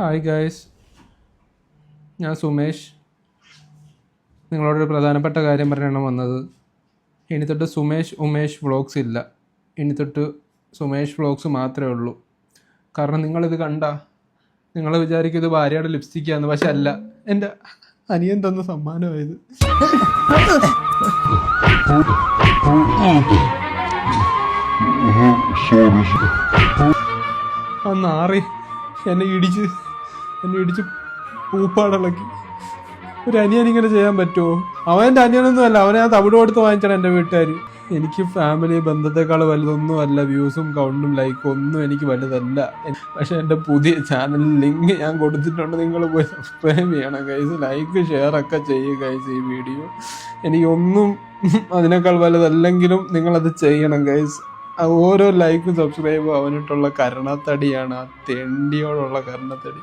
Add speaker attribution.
Speaker 1: Hi guys, ഞാൻ സുമേഷ്. നിങ്ങളോടൊരു പ്രധാനപ്പെട്ട കാര്യം പറയാനാണ് വന്നത്. ഇനി തൊട്ട് ഉമേഷ് വ്ളോഗ്സ് ഇല്ല. ഇനി തൊട്ട് സുമേഷ് വ്ളോഗ്സ് മാത്രമേ ഉള്ളൂ. കാരണം നിങ്ങളിത് കണ്ട നിങ്ങൾ വിചാരിക്കും ഇത് ഭാര്യയുടെ ലിപ്സ്റ്റിക്കാന്ന്. പക്ഷെ അല്ല, എൻ്റെ അനിയൻ തന്ന സമ്മാനമായത്. നാറി എന്നെ ഇടിച്ച് പൂപ്പാടിളക്കി. ഒരു അനിയൻ ഇങ്ങനെ ചെയ്യാൻ പറ്റുമോ? അവൻ്റെ അനിയനൊന്നും അല്ല, അവനെ ഞാൻ തവിട് കൊടുത്ത് വാങ്ങിച്ചാണ് എൻ്റെ വീട്ടുകാർ. എനിക്ക് ഫാമിലി ബന്ധത്തെക്കാൾ വലുതൊന്നും അല്ല. വ്യൂസും കൗണ്ടും ലൈക്കും ഒന്നും എനിക്ക് വലുതല്ല. പക്ഷെ എൻ്റെ പുതിയ ചാനൽ ലിങ്ക് ഞാൻ കൊടുത്തിട്ടുണ്ട്. നിങ്ങൾ പോയി സബ്സ്ക്രൈബ് ചെയ്യണം ഗൈസ്. ലൈക്ക് ഷെയർ ഒക്കെ ചെയ്യുക ഗൈസ്. ഈ വീഡിയോ എനിക്കൊന്നും അതിനേക്കാൾ വലുതല്ലെങ്കിലും നിങ്ങളത് ചെയ്യണം ഗൈസ്. ഓരോ ലൈക്കും സബ്സ്ക്രൈബും അവനിട്ടുള്ള കരുണത്തടിയാണ്, ആ തെണ്ടിയോടുള്ള കരുണത്തടി.